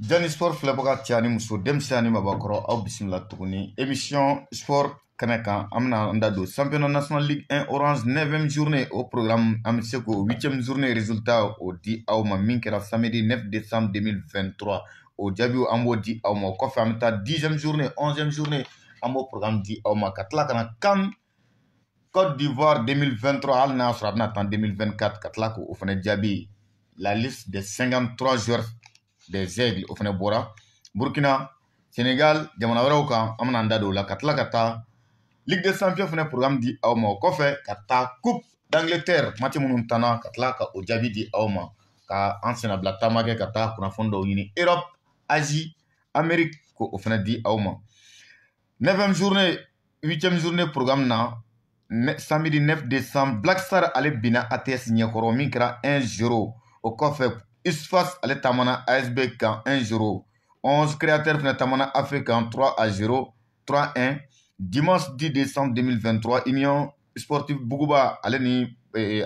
Jani Sport Flabaga Tiani Muso Demsani Mabakoro au Bismillah Tuguni. Émission Sport Kaneka Amna Andado. Championnat National Ligue 1 Orange 9e journée au programme Amseko 8e journée résultat au di Auma Minkera samedi 9 décembre 2023. Au Diabio Ambo di Auma Kofa Amta 10e journée 11e journée Ambo programme di Auma Katlakana Kam Côte d'Ivoire 2023 Al Nasr en 2024 Katlako au Fane Diabi. La liste des 53 joueurs des aigles au fana bora Burkina Sénégal jamana wɛrɛw kan an bɛna an da don la ka tila ka taa Ligue des Champions fana programme di aw ma o kɔfɛ ka taa Coupe d'Angleterre match minnu tanna ka tila ka o jaabi di aw ma ka an sɛnɛbila taama kɛ ka taa kunnafoni dɔw ɲini Europe Asie Amérique ko o fana di aw ma 9e journée 8e journée programme na samedi 9 décembre Black Star ale bina ATS ɲɛkɔrɔ min kɛra 1-0 o kɔfɛ Isfas ale tamana ASB kan 1-0. 11 créateurs fana tamana African 3-0, 3-1. Dimanche 10 décembre 2023, Union Sportive Bougouba ale ni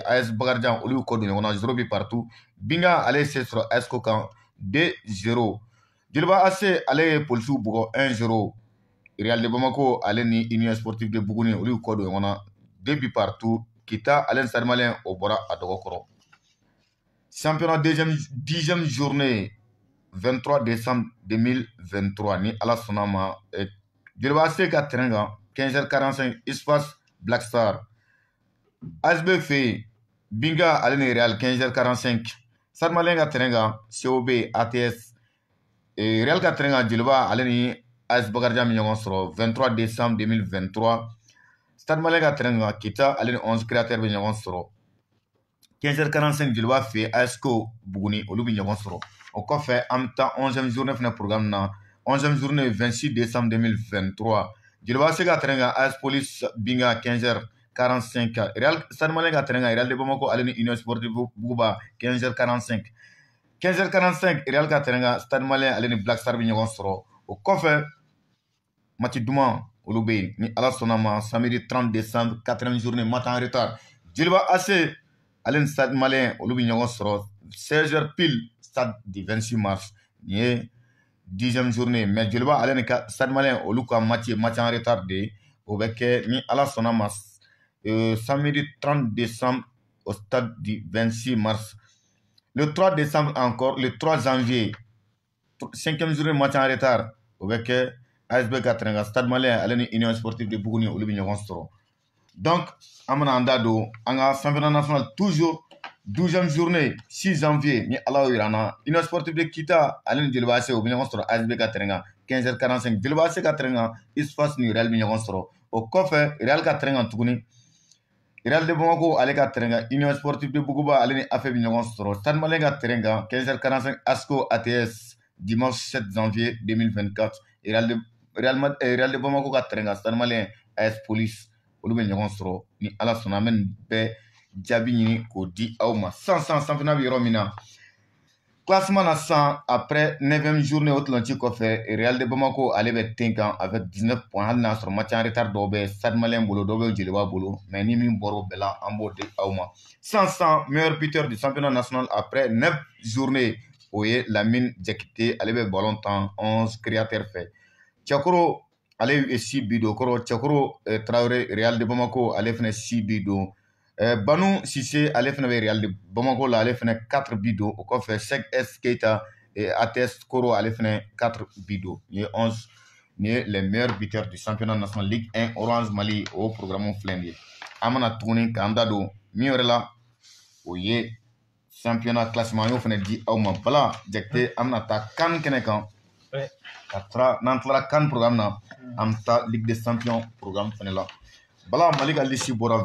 AS Bagarjan olu ko don ɲɔgɔn na 0 bi partout. Binga ale se sɔrɔ AS kan 2-0. Jeliba AC ale ye Polisiw bugɔ 1-0. Real de Bamako ale ni Union Sportive de Buguni olu ko don ɲɔgɔn na 2 bi partout. Kita ale ni Stade Malien o bɔra a dɔgɔ kɔrɔ. Championnat 10e journée 23 décembre 2023 ni ala sɔnna ma Joliba AC ka terrain kan 15h45 Isfas Black Star ASB fɛ Binga ale ni Real 15h45 Stade Malien ka terrain kan COB ATS Real ka terrain kan Joliba ale ni AS Bagarjan mi ɲɔgɔn sɔrɔ 23 décembre 2023 Stade Malien ka terrain kan Kita ale ni 11 créateurs bi ɲɔgɔn sɔrɔ 15h45 Jeliba fɛ ASCO Buguni olu bi ɲɔgɔn sɔrɔ o kɔfɛ an bɛ taa 11e journée fana programme na 11e journée 26 décembre 2023 Jeliba se ka terrain kan AS Police Binga 15h45 Real Stade Malien ka terrain kan Real de Bamako ale ni Union Sportive Bougouba 15h45 15h45 Real ka terrain kan Stade Malien ale ni Black Star bi ɲɔgɔn sɔrɔ o kɔfɛ match duman olu bɛ yen ni ala sɔnna ma samedi 30 décembre 4e journée match en retard Jeliba AC ale ni Stade Malien olu bi ɲɔgɔn sɔrɔ 16h pile stade du 26 mars ni ye 10e journée mais Jeliba ale ni Stade Malien olu ka match en retard de o bɛ kɛ ni ala sɔnna ma samedi 30 décembre au stade du 26 mars le 3 décembre encore le 3 janvier 5e journée match en retard o bɛ kɛ ASB ka terrain kan Stade Malien ale ni Union Sportive de Buguni olu bi ɲɔgɔn sɔrɔ donc an bɛna an da don an ka championnat national toujours 12e journée 6 janvier ni ala y'o yira an na Union Sportive de Kita ale ni Jeliba AC o bi ɲɔgɔn sɔrɔ ASB ka terrain kan 15h45 Jeliba AC ka terrain kan Isfas ni Real bi ɲɔgɔn sɔrɔ o kɔfɛ Real ka terrain kan tuguni Real de Bamako ale ka terrain kan Union Sportive de Bougouba ale ni AFE bi ɲɔgɔn sɔrɔ Stade Malien ka terrain kan 15h45 ASCO ATS dimanche 7 janvier 2024 Real de Bamako ka terrain kan Stade Malien AS Police olu bɛ ɲɔgɔn sɔrɔ ni ala sɔnna an bɛ nin bɛɛ jaabi ɲini k'o di aw ma san championnat bɛ yɔrɔ min na classement na san après 9e journée o tɔlanci kɔfɛ Real de Bamako ale bɛ ten kan avec 19 points hali n'a sɔrɔ match en retard dɔw bɛ Stade Malien bolo dɔw bɛ Jeliba bolo mais ni min bɔra o bɛɛ la an b'o di aw ma 100 meilleur buteur du championnat national après 9 journées o ye Lamine Diakité ale bɛ ballon tan 11 créateurs fɛ Cɛkoro ale ye 6 bi don kɔrɔ Cɛkoro Traoré Real de Bamako ale fana 6 bi don Banu Sise ale fana bɛ Real de Bamako la ale fana 4 bi don o kɔfɛ Sek S Keita ATS Koro ale fana 4 bi don ni ye 11 ni ye les meilleurs buteurs du championnat national Ligue 1 Orange Mali o programme filɛ nin ye an bɛna tuguni k'an da don min wɛrɛ la o ye championnat classement y'o fana di aw ma Bala Jakite an bɛna taa CAN kɛnɛ kan n'an tilara CAN programme na an bɛ taa Ligue des Champions programme fana la Bala Mali ka liste bɔra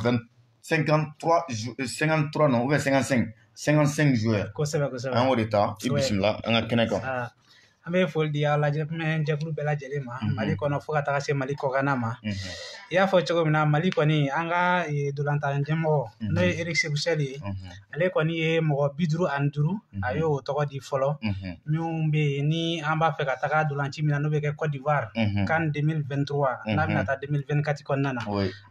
53 non ou bien 55 joueurs kosɛbɛ an y'o de ta i bisimila an ka kɛnɛ kan an bɛ foli di aw lajɛkulu bɛɛ lajɛlen ma Mali kɔnɔ fo ka taga se Mali kɔkanna ma i y'a fɔ cogo min na Mali kɔni an ka dolantan ɲɛmɔgɔ n'o ye Eric Sebusel ye ale kɔni ye mɔgɔ 55 a y'o tɔgɔ di fɔlɔ minnu bɛ yen ni an b'a fɛ ka taga dolanci min na n'o bɛ kɛ Côte d'Ivoire CAN 2023 n'a bɛna taa 2024 kɔnɔna na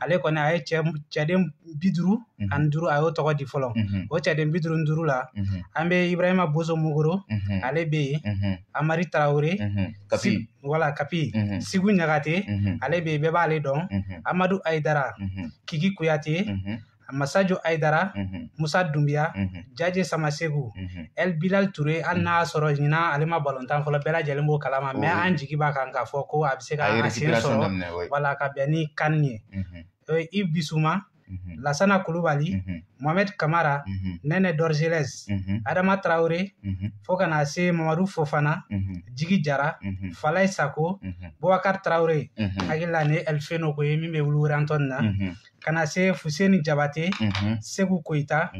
ale kɔni a ye cɛden 55 a y'o tɔgɔ di fɔlɔ o cɛden 55 la an bɛ Ibrahima Bozo Mogoro ale bɛ yen Amari Traoré, Kapi, voilà Kapi, Sigou Niakate, ale be bɛɛ b'ale dɔn, Amadou Aïdara, Kiki Kouyaté, Massadio Aïdara, Moussa Doumbia, Djadji Samassékou, El Bilal Touré, hali n'a sɔrɔ ɲina ale ma balontan fɔlɔ bɛɛ lajɛlen b'o kalama mais an jigi b'a kan k'a fɔ ko a bɛ se ka sen sɔrɔ wala ka bɛn ni CAN ye. Yves Bissouma, Lassana Coulibaly, Mohamed Kamara, Nene Dorgelès, Adama Traoré, fo ka na se Mamadou Fofana, Djigui Diarra, Falaye Sako, Boubacar Traoré, hakili la ni Elfeno ko ye min bɛ wuli Wurantɔn na, ka na se Fuseni Diabaté, Sékou Koïta,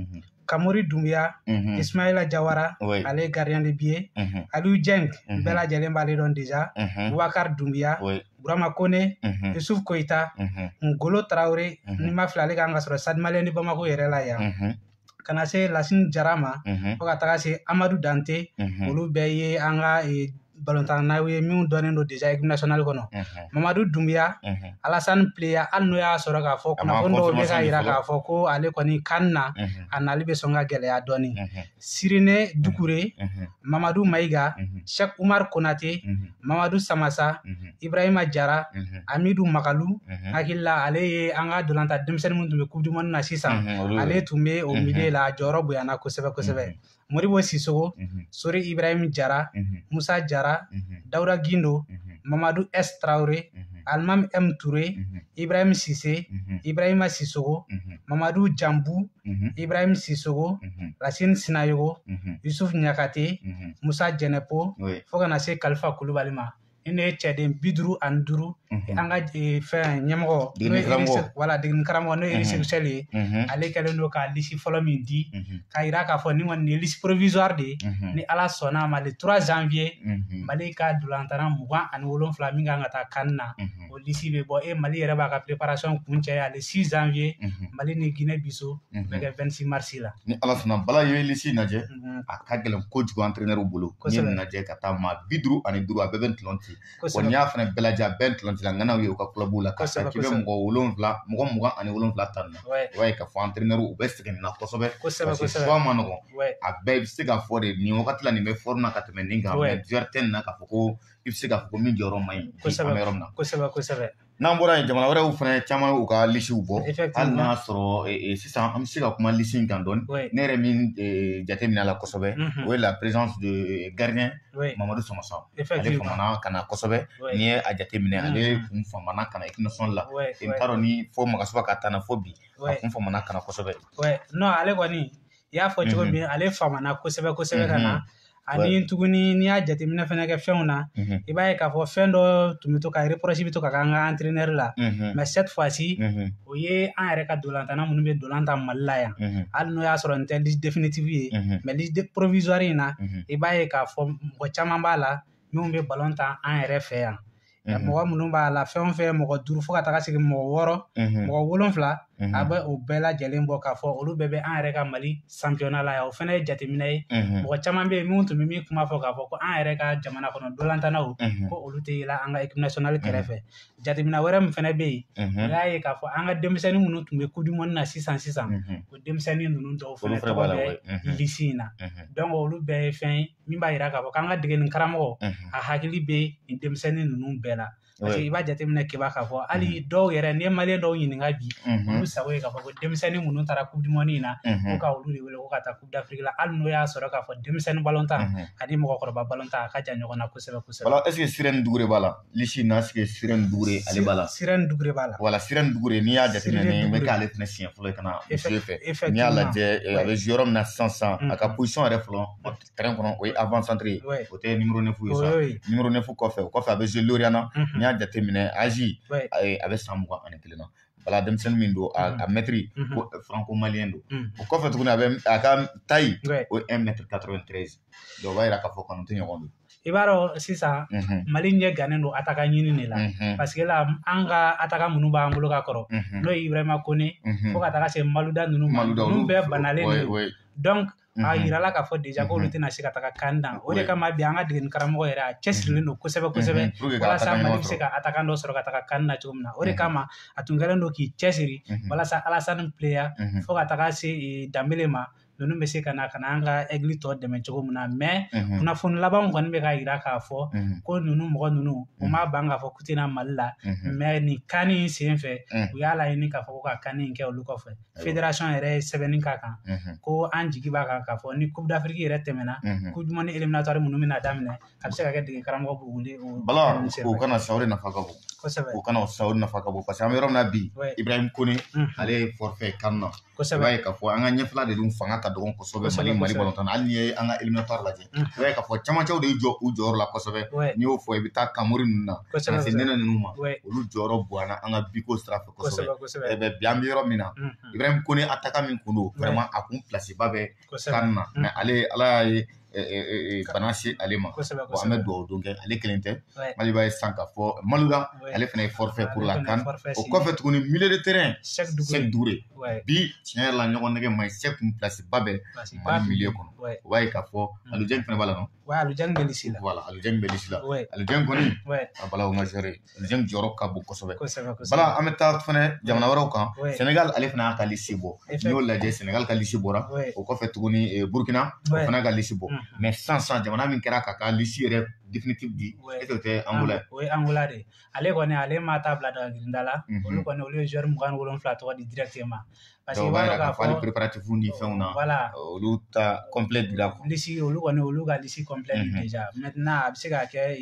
Kamori Doumbia, Ismaïla Diawara, ale gardien de but, Aliou Dieng, bɛɛ lajɛlen b'ale dɔn déjà, Boubacar Doumbia, Burama Kone, Youssouf Koïta, Ngolo Traoré, ni ma fila ale kan ka sɔrɔ Stade Malien de Bamako yɛrɛ la yan. Ka na se Lassine Diarra ma, fo ka taga se Amadou Dante, olu bɛɛ ye an ka balontannaw ye minnu dɔnnen don déjà équipe nationale kɔnɔ. Mamadou Doumbia, Alassane Pléa, hali n'o y'a sɔrɔ k'a fɔ kunnafoni dɔw bɛ ka yira k'a fɔ ko ale kɔni CAN na a nali bɛ sɔn ka gɛlɛya dɔɔni. Sirine Doucouré, Mamadou Maïga, Cheikh Oumar Konaté, Mamadou Samassa, Ibrahima Diarra, Amidou Makalou, hakili la ale ye an ka dolanta denmisɛnnin minnu tun bɛ Coupe du Monde na sisan, ale tun bɛ o milieu la a jɔyɔrɔ bonyana kosɛbɛ kosɛbɛ. Moribo Sissoko, Sori Ibrahim Diarra, Moussa Diarra, Daouda Guindo, Mamadou S. Traoré, Almam M. Touré, Ibrahim Sissé, Ibrahima Sissoko, Mamadou Djambou, Ibrahim Sissoko, Racine Sinayogo, Youssouf Niakate, Moussa Djenepo, fo ka na se Kalifa Koulibaly ma. Ne ye cɛden 55 an ka fɛn ɲɛmɔgɔ wala degeni karamɔgɔ n'o ye Segu ye ale kɛlen don ka liste fɔlɔ min di k'a yira k'a fɔ ni kɔni ni liste provisoire de ni Ala sɔnna a ma le 3 janvier Mali ka dolantana 27 min kan ka taa CAN na o liste bɛ bɔ Mali yɛrɛ b'a ka préparation kun cɛ le 6 janvier Mali ni Guinée Bissau bɛ kɛ 26 mars la. Ni Ala sɔnna Bala ye liste lajɛ a ka gɛlɛn kojugu entraîneur bolo ni lajɛ ka taa maa 55 a bɛɛ bɛ ntilon ci. Wa n'i y'a fana bɛɛ lajɛ a bɛɛ ntilonci la ŋanaw ye u ka club la ka taa k'i bɛ mɔgɔ 27 ta na i b'a ye k'a fɔ entraîneur u bɛ sɛgɛn nin na kosɛbɛ parce que choix ma nɔgɔn a bɛɛ bɛ se ka fɔ de nin wagati la nin bɛ fɔr na ka tɛmɛ nin kan mais joueur tɛ nin na k'a fɔ ko i bɛ se k'a fɔ ko min jɔyɔrɔ man ɲi an bɛ yɔrɔ min na kosɛbɛ. N'an bɔra yen jamana wɛrɛw fana caman u ka listew bɔ hali n'a sɔrɔ sisan an bɛ se ka kuma liste in kan dɔɔni ne yɛrɛ min jateminɛ la kosɛbɛ o ye la présence de gardien Mamadou Samassa ale famana ka na kosɛbɛ n'i ye a jateminɛ ale kun famana ka na équipe nationale la i bɛ taa dɔn ni fo Magasuba ka taa na fo bi a kun famana ka na kosɛbɛ. Non ale kɔni i y'a fɔ cogo min ale famana kosɛbɛ ka na ani tuguni n'i y'a jateminɛ fana kɛ fɛnw na i b'a ye k'a fɔ fɛn dɔ tun bɛ to ka reproche bɛ to ka k'an ka entraîneur la mais cette fois-ci o ye an yɛrɛ ka dolantana minnu bɛ dolantan Mali la yan hali n'o y'a sɔrɔ nin tɛ liste définitive ye mais liste provisoire in na i b'a ye k'a fɔ mɔgɔ caman b'a la minnu bɛ ballon tan an yɛrɛ fɛ yan mɔgɔ minnu b'a la fɛn o fɛn mɔgɔ 5 fo ka taga sigi mɔgɔ 6 mɔgɔ 7 a bɛ o bɛɛ lajɛlen bɔ k'a fɔ olu bɛɛ bɛ an yɛrɛ ka Mali championnat la yan o fana ye jateminɛ ye mɔgɔ caman bɛ yen minnu tun bɛ min kuma fɔ k'a fɔ ko an yɛrɛ ka jamana kɔnɔ dolantanaw ko olu tɛ yɛlɛ an ka équipe nationale kɛrɛfɛ jateminɛ wɛrɛ min fana bɛ yen o y'a ye k'a fɔ an ka denmisɛnnin minnu tun bɛ Coupe du Monde na sisan o denmisɛnnin ninnu dɔw fana tɔgɔ bɛ liste in na donc olu bɛɛ ye fɛn ye min b'a yira k'a fɔ k'an ka degeni karamɔgɔ a hakili bɛ nin denmisɛnnin ninnu bɛɛ la parce que i b'a jateminɛ keba k'a fɔ hali dɔw yɛrɛ n'i ye maliyɛn dɔw ɲininka bi olu sago ye k'a fɔ ko denmisɛnnin minnu taara Coupe du Monde in na ko ka olu de wele ko ka taa Coupe d'Afrique la hali n'o y'a sɔrɔ k'a fɔ denmisɛnnin balontan ani mɔgɔkɔrɔba balontan a ka jan ɲɔgɔn na kosɛbɛ. Voilà, est-ce que Sirène Doucouré b'a la liste in na est-ce que Sirène Doucouré ale b'a la. Sirène Doucouré b'a la. Voilà, Sirène Doucouré n'i y'a jateminɛ n bɛ k'ale fana siɲɛ fɔlɔ ka na musow fɛ n'i y'a lajɛ a bɛ joué yɔrɔ min na sisan a ka position yɛrɛ fɔlɔ terrain kɔnɔ o ye avant centre ye o tɛ numéro 9 ye sa numéro 9 kɔfɛ a bɛ joué Loriana n'i y'a jateminɛ âge a bɛ san 21 na. Voilà, denmisɛnnin min don a mètre ko franco malien don o kɔfɛ tuguni a ka taille o ye 1m93 donc o b'a yira k'a fɔ kɔni tɛ ɲɔgɔn don. I b'a dɔn sisan Mali ɲɛ gannen don attaquant ɲini de la parce que la an ka attaquant minnu b'an bolo ka kɔrɔ n'o ye Ibrahima Kone fo ka taga se Malouda ninnu ma ninnu bɛɛ banalen don donc a yirala k'a fɔ déjà k'olu tɛna se ka taga CAN na o de kama bi an ka degeni karamɔgɔ yɛrɛ a cɛsirilen don kosɛbɛ walasa Mali bɛ se ka attaquant dɔ sɔrɔ ka taga CAN na cogo min na o de kama a tun kɛlen don k'i cɛsiri walasa Alassane Pléa fo ka taga se Dembele ma ninnu bɛ se ka na an ka egili tɔ dɛmɛ cogo min na mais kunnafoni labanw kɔni bɛ ka yira k'a fɔ ko ninnu mɔgɔ ninnu u ma ban k'a fɔ k'u tɛna Mali la mais nin CAN in sen fɛ u y'a laɲini k'a fɔ ko ka CAN in kɛ olu kɔfɛ fédération yɛrɛ ye sɛbɛnni k'a kan ko an jigi b'a kan k'a fɔ ni Coupe d'Afrique yɛrɛ tɛmɛna Coupe du Monde éliminatoire minnu bɛna daminɛ a bɛ se ka kɛ dege karamɔgɔ b'u wele Bala o kana sa o de nafa ka bon kosɛbɛ o kana sa o de nafa ka bon parce que an bɛ yɔrɔ min na bi Ibrahim Kone ale ye forfait CAN na i b'a ye k'a fɔ an ka ɲɛfɛla de dun fanga ka dɔgɔ kosɛbɛ Mali balontan na hali n'i ye an ka éliminatoire lajɛ i b'a ye k'a fɔ camancɛw de y'i jɔ u jɔyɔrɔ la kosɛbɛ n'i y'o fɔ i bɛ taa Kamori ninnu na ka se nɛnɛ ninnu ma olu jɔyɔrɔ bonyana an ka biko sira fɛ kosɛbɛ bi an bɛ yɔrɔ min na Ibrahim Kone attaquant min kun don vraiment a kun place ba bɛ CAN na mais ale Ala y'a ye bana se ale ma bon an bɛ dugawu don kɛ ale kelen tɛ Mali b'a ye sisan k'a fɔ Malouda ale fana ye forfait pour la CAN o kɔfɛ tuguni milieu de terrain Sékou Touré bi tiɲɛ yɛrɛ la ɲɔgɔn nɛgɛ ma ɲi Sékou kun place ba bɛ Mali milieu kɔnɔ o b'a ye k'a fɔ Aliou Dieng fana b'a la non Aliou Dieng bɛ lisi la voilà Aliou Dieng bɛ lisi la Aliou Dieng kɔni a Bala o ma gérer Aliou Dieng jɔyɔrɔ ka bon kosɛbɛ Bala an bɛ taa fana jamana wɛrɛw kan Sénégal ale fana y'a ka liste bɔ n'i y'o lajɛ Sénégal ka liste bɔra o kɔfɛ tuguni Burkina o fana ka liste bɔ mais sisan jamana min kɛra k'a ka liste yɛrɛ définitive di est-ce que o tɛ Angola ye o ye Angola de ye ale kɔni ale ma taa bila daga la olu kɔni olu ye joueur 27 tɔgɔ di directement parce que i b'a dɔn k'a fɔ préparatifs ni fɛnw na olu ta complet dira quoi liste olu kɔni olu ka liste complet déjà maintenant a bɛ se ka kɛ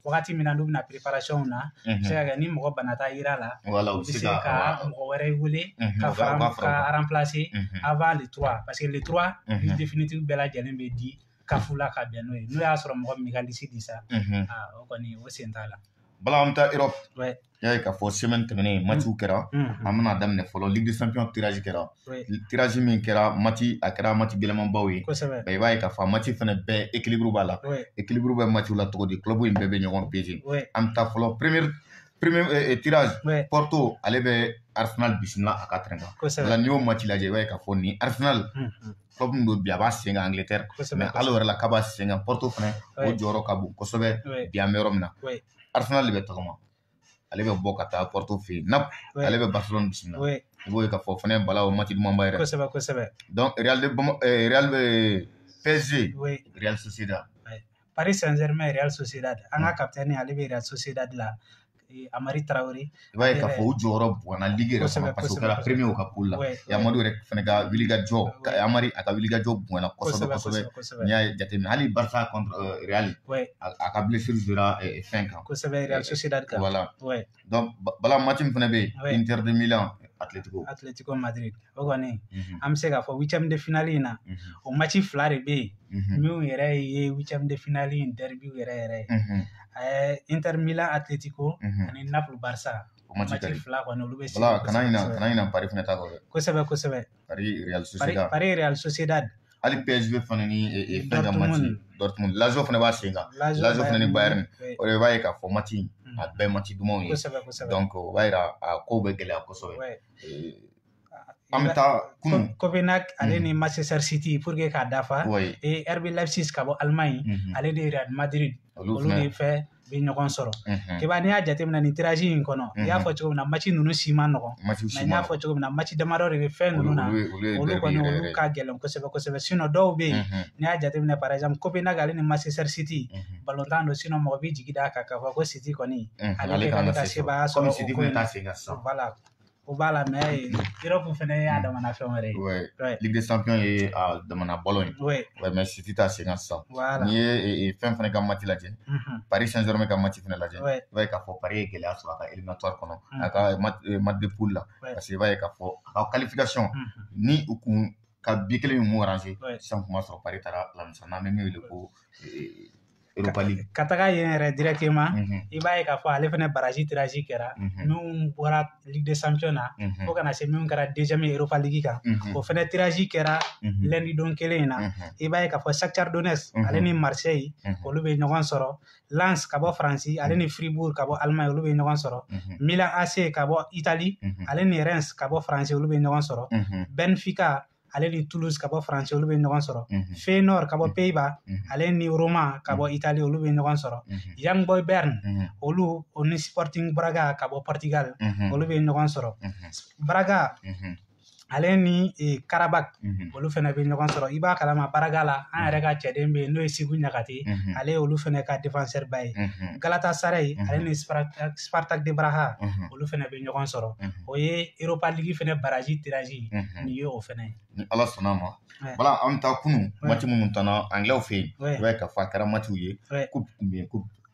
wagati min na n'u bɛna préparation na a bɛ se ka kɛ ni mɔgɔ banata yira la u bɛ se ka mɔgɔ wɛrɛ wele ka remplacer avant le 3 parce que le 3 liste définitive bɛɛ lajɛlen bɛ di CAF la ka bɛn n'o ye n'o y'a sɔrɔ mɔgɔ min ka liste di sa o kɔni o sen t'a la Bala an bɛ taa Europe y'a ye k'a fɔ semaine tɛmɛnen matchw kɛra an bɛna daminɛ fɔlɔ Ligue des Champions tirage kɛra tirage min kɛra a kɛra match gɛlɛmanbaw ye i b'a ye k'a fɔ match fana bɛɛ équilibre b'a la équilibre bɛ matchw la cogo di club in bɛɛ bɛ ɲɔgɔn peser an bɛ taa fɔlɔ premier tirage Porto ale bɛ Arsenal bisimila a ka terrain kan o la n'i y'o match lajɛ i b'a ye k'a fɔ ni Arsenal club min don bi a b'a sen kan Angleterre mais hali o yɛrɛ la k'a b'a sen kan Porto fana o jɔyɔrɔ ka bon kosɛbɛ bi an bɛ yɔrɔ min na Arsenal de bɛ tagama ale bɛ bɔ ka taa Porto fɛ yen Naples ale bɛ Barcelone bisimila i b'o ye k'a fɔ fana Bala o match dumanba yɛrɛ kosɛbɛ donc PSG Real Sociedad Paris Saint-Germain Real Sociedad an ka capitaine ale bɛ Real Sociedad la Amari Traoré i b'a ye k'a fɔ o jɔyɔrɔ bonyana ligue yɛrɛ kɔnɔ parce que o kɛra premier o ka poule la Amadou yɛrɛ fana ka wulikajɔ Amari a ka wulikajɔ bonyana kosɛbɛ n'i y'a jateminɛ hali Barça contre Real a ka blessure jouera fɛn kan kosɛbɛ Real Sociedad kan voilà donc Bala match min fana bɛ yen Inter de Milan Atletico Madrid o kɔni an bɛ se k'a fɔ 8e de finale in na o match 2 de bɛ yen minnu yɛrɛ ye 8e de finale in derby yɛrɛ ye Inter Milan Atletico ani Naples Barça o match 2 kɔni olu bɛ se kana ɲina Paris fana ta kɔ kosɛbɛ Paris Real Sociedad hali PSV fana ni fɛn ka match Dortmund Lazio fana b'a sen kan Lazio fana ni Bayern o de b'a ye k'a fɔ match a bɛɛ match dumanw ye donc o b'a yira a kow bɛ gɛlɛya kosɛbɛ an bɛ taa kunun Copenhague ale ni Manchester City pour que k'a dafa RB Leipzig ka bɔ Allemagne ale de Real Madrid olu de fɛ bɛ ɲɔgɔn sɔrɔ kiba n'i y'a jateminɛ nin tirage in kɔnɔ i y'a fɔ cogo min na match ninnu si ma nɔgɔn mais n y'a fɔ cogo min na match damadɔ de bɛ fɛn ninnu na olu kɔni olu ka gɛlɛn kosɛbɛ sinon dɔw bɛ yen n'i y'a jateminɛ par exemple Copenhague ale ni Manchester City balontan don sinon mɔgɔ bɛ jigi d'a kan k'a fɔ ko City kɔni ale ka sebaya sɔrɔ o ko in voilà o b'a la mais Europe fana y'a damana fɛn wɛrɛ ye Ligue des Champions ye a damana bɔlɔn ye mais City t'a sen kan sisan n'i ye fɛn fana ka match lajɛ Paris Saint-Germain ka match fana lajɛ i b'a ye k'a fɔ Paris ye gɛlɛya sɔrɔ a ka éliminatoire kɔnɔ a ka match de poule la parce que i b'a ye k'a fɔ a ka qualification ni u kun ka bi kelen min m'u arranger sisan kuma sɔrɔ Paris taara lamisa n'an bɛ min wele ko Europa League ka taga yen yɛrɛ directement i b'a ye k'a fɔ ale fana baraji tirage kɛra minnu bɔra Ligue des Champions na fo kana se minnu kɛra deuxième Europa League kan o fana tirage kɛra lundi don kelen in na i b'a ye k'a fɔ Shakhtar Donetsk ale ni Marseille olu bɛ ɲɔgɔn sɔrɔ Lens ka bɔ Faransi ale ni Fribourg ka bɔ Allemagne olu bɛ ɲɔgɔn sɔrɔ Milan AC ka bɔ Italie ale ni Reims ka bɔ France olu bɛ ɲɔgɔn sɔrɔ Benfica ale ni Toulouse ka bɔ France olu bɛ ɲɔgɔn sɔrɔ Feyenoord ka bɔ Pays-Bas ale ni Roma ka bɔ Italie olu bɛ ɲɔgɔn sɔrɔ Young Boys Bern olu ni Sporting Braga ka bɔ Portugal olu bɛ ɲɔgɔn sɔrɔ Braga ale ni Karabakh olu fana bɛ ɲɔgɔn sɔrɔ i b'a kalama Baraga la an yɛrɛ ka cɛden bɛ yen n'o ye Sigu Ɲagate ale olu fana ka défenseur ba ye Galatasaray ale ni Spartak de Braha olu fana bɛ ɲɔgɔn sɔrɔ o ye Europa League fana barrage tirage nin ye o fana ye ni Ala sɔnna ma voilà an bɛ taa kunu match minnu tana anglais fɛ yen i b'a ye k'a fɔ a kɛra match ye coupe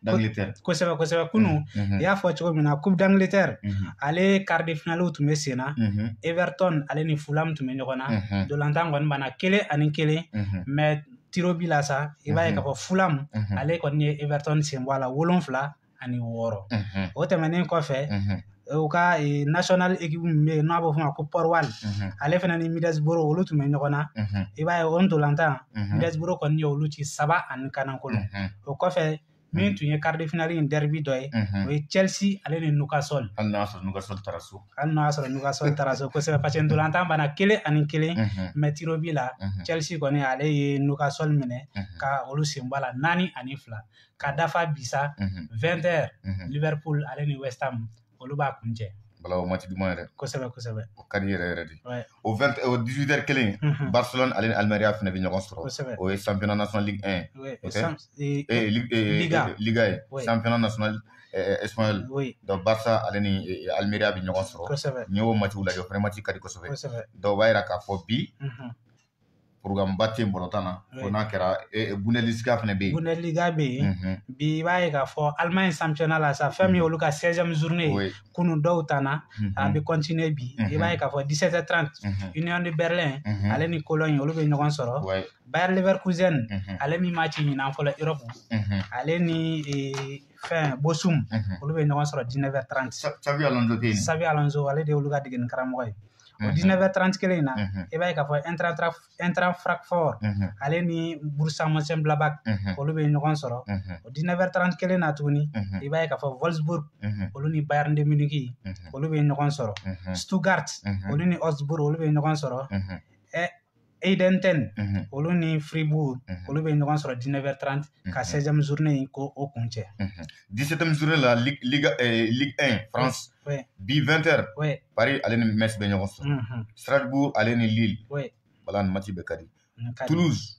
d'Angleterre kosɛbɛ kunu i y'a fɔ cogo min na coupe d'Angleterre ale quart de finale tun bɛ sen na Everton ale ni Fulham tun bɛ ɲɔgɔn na dolantan kɔni banna 1-1 mais tiro bi la sa i b'a ye k'a fɔ Fulham ale kɔni ye Everton sen bɔ a la 7-6 o tɛmɛnen kɔfɛ u ka national équipe min bɛ yen n'a bɛ fɔ o ma ko Port-Wal ale fana ni Middlesbrough olu tun bɛ ɲɔgɔn na i b'a ye o ntolantan Middlesbrough kɔni ye olu ci 7-0 o kɔfɛ min tun ye quart de finale in derby dɔ ye o ye Chelsea ale ni Newcastle hali n'a y'a sɔrɔ Newcastle taara so kosɛbɛ parce que ntolantan banna 1-1 mais tiro bi la Chelsea kɔni ale ye Newcastle minɛ ka olu sen bɔ a la 4-2 ka dafa bisa 20h Liverpool ale ni West Ham olu b'a kuncɛ voilà o match duman yɛrɛ kosɛbɛ o ka di yɛrɛ de o 18h kelen Barcelone ale ni Almeria fana bɛ ɲɔgɔn sɔrɔ o ye championnat national Ligue 1 Liga ye championnat national espagnol donc Barça ale ni Almeria bɛ ɲɔgɔn sɔrɔ n y'o match lajɛ o fana match ka di kosɛbɛ donc o b'a jira k'a fɔ bi programme ba tɛ yen bɔlɔntan na fo n'a kɛra Bundesliga fana bɛ yen Bundesliga bɛ yen bi i b'a ye k'a fɔ Allemagne championnat la sa fɛn min olu ka 16e journée kunun dɔw tanna a bɛ continuer bi i b'a ye k'a fɔ 17h30 Union de Berlin ale ni Cologne olu bɛ ɲɔgɔn sɔrɔ Bayer Leverkusen ale min ma ci ɲinan fɔlɔ Europe ale ni fɛn Bochum olu bɛ ɲɔgɔn sɔrɔ 19h30 Xabi Alonso ale de olu ka degeli karamɔgɔ ye o 19h30 kelen in na i b'a ye k'a fɔ Eintracht Francfort ale ni Borussia Mönchengladbach olu bɛ ɲɔgɔn sɔrɔ o 19h30 kelen na tuguni i b'a ye k'a fɔ Wolfsburg olu ni Bayern de Munich olu bɛ ɲɔgɔn sɔrɔ Stuttgart olu ni Augsburg olu bɛ ɲɔgɔn sɔrɔ Eidenten olu ni Fribourg olu bɛ ɲɔgɔn sɔrɔ 19h30 ka 16e journée in ko o kuncɛ 17e journée la Ligue 1 France bi 20h Paris ale ni Metz bɛ ɲɔgɔn sɔrɔ Strasbourg ale ni Lille voilà ni match bɛ ka di Toulouse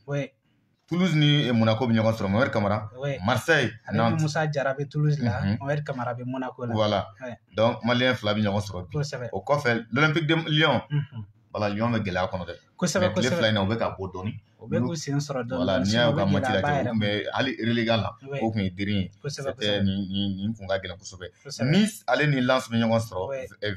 ni Monaco bɛ ɲɔgɔn sɔrɔ Mohamed Kamara Marseille Nantes Moussa Diarra bɛ Toulouse la Mohamed Kamara bɛ Monaco la voilà donc malien fila bɛ ɲɔgɔn sɔrɔ bi o kɔfɛ l'Olympique de Lyon voilà Lyon bɛ gɛlɛya kɔnɔ dɛ kosɛbɛ tile fila in na u bɛ ka bɔ dɔɔni u bɛ k'u sen sɔrɔ dɔɔni voilà n'i y'a ka match lajɛ u tun bɛ hali relégat la o tun ye diri ye c'était nin kun ka gɛlɛn kosɛbɛ Nice ale ni Lens bɛ ɲɔgɔn sɔrɔ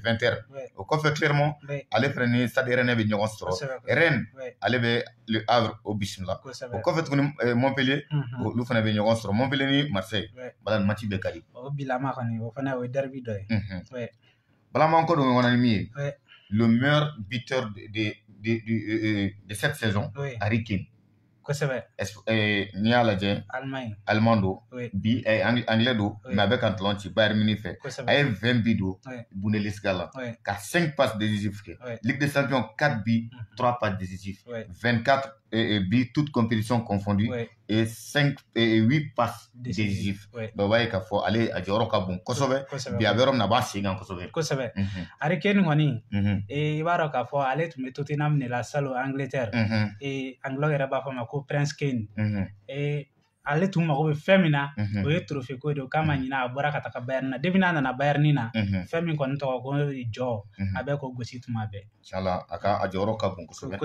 20h o kɔfɛ Clermont ale fana ni Stade Rennais bɛ ɲɔgɔn sɔrɔ Rennes ale bɛ Le Havre o bisimila o kɔfɛ tuguni Montpellier olu fana bɛ ɲɔgɔn sɔrɔ Montpellier ni Marseille voilà nin match bɛ ka di o bilama kɔni o fana o ye derby dɔ ye balama ko don ɲɔgɔn na min ye le meilleur buteur de cette saison Harry Kane kosɛbɛ n'i y'a lajɛ Allemand don bi anglais don mais a bɛ ka ntalon ci Bayern Munich fɛ a ye 20 bi don Bundesliga la ka 5 passes décisives kɛ Ligue des Champions 4 bi 3 passes décisives 24 bi toutes compétitions confondues et 8 passes décisives donc o b'a ye k'a fɔ ale a jɔyɔrɔ ka bon kosɛbɛ bi a bɛ yɔrɔ min na a b'a sen kan kosɛbɛ Harry Kane kɔni i b'a dɔn k'a fɔ ale tun bɛ Tottenham de la salon Angleterre anglais yɛrɛ b'a fɔ ma ko Prince Kane ale tun mago bɛ fɛn min na o ye trophée ko de o kama ɲina a bɔra ka taga Bayern na depuis n'a nana Bayern na fɛn min kɔni tɔgɔ ko jɔ a bɛ ko gosi tuma bɛɛ inchallah a jɔyɔrɔ ka bon kosɛbɛ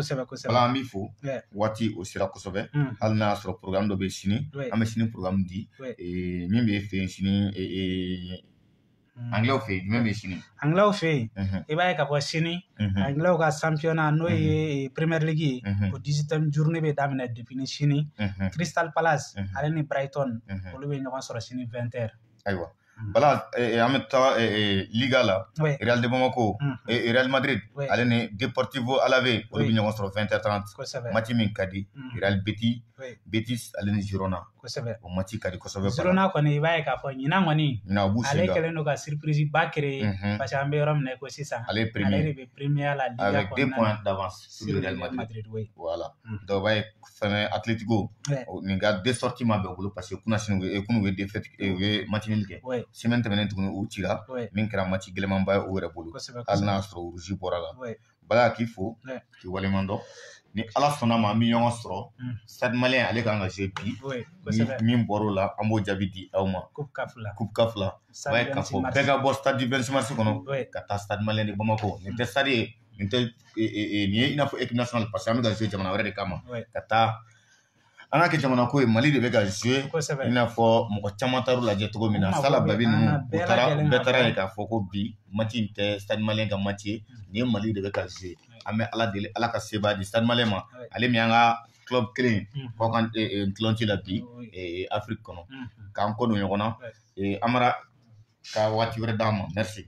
ala an b'i fo waati o sera kosɛbɛ hali n'a y'a sɔrɔ programme dɔ bɛ sini an bɛ sini programme di min bɛ fɛ yen sini anglais fɛ yen jumɛn bɛ sini anglais fɛ yen i b'a ye k'a fɔ sini anglais ka championnat n'o ye Premier League ye o 18e journée bɛ daminɛ depuis ni sini Crystal Palace ale ni Brighton olu bɛ ɲɔgɔn sɔrɔ sini 20h ayiwa bala an bɛ taa Liga la Real de Bamako Real Madrid ale ni Deportivo Alaves olu bɛ ɲɔgɔn sɔrɔ 20h30 match min ka di Real Betis ale ni Girona o match ka di kosɛbɛ Girona kɔni i b'a ye k'a fɔ ɲinan kɔni ale kɛlen don ka surprise ba créer parce que an bɛ yɔrɔ min na ko sisan ale de bɛ premier la Liga avec 2 points d'avance sur le Real Madrid voilà donc o b'a ye fɛnɛ Atletico nin ka 2 sorties ma bɛn u bolo parce que kunu ye défaite u ye match nul kɛ semaine tɛmɛnen tuguni u cira min kɛra match gɛlɛnmanba ye u yɛrɛ bolo hali n'a y'a sɔrɔ rouge bɔra la bala k'i fo k'i waleɲuman dɔn ni ala sɔnna ma an bɛ ɲɔgɔn sɔrɔ Stade Malien ale kan ka jouer bi ni min bɔr'o la an b'o jaabi di aw ma coupe CAF la b'a ye k'a fɔ bɛɛ ka bɔ stade 26 mars kɔnɔ ka taa Stade Malien de Bamako nin tɛ stade ye nin ye i n'a fɔ équipe nationale parce que an bɛ ka jouer jamana wɛrɛ de kama ka taa an ka kɛ jamana ko ye Mali de bɛ ka jouer i n'a fɔ mɔgɔ caman taar'u lajɛ cogo min na Sala Babi ninnu bɛɛ taara ye k'a fɔ ko bi match in tɛ Stade Malien ka match ye nin ye Mali de bɛ ka jouer an bɛ ala deli ala ka sebaya di Stade Malien ma ale min an ka club kelen k'aw ka ntolan ci la bi Afrique kɔnɔ k'an kɔ don ɲɔgɔn na Amara ka waati wɛrɛ d'an ma merci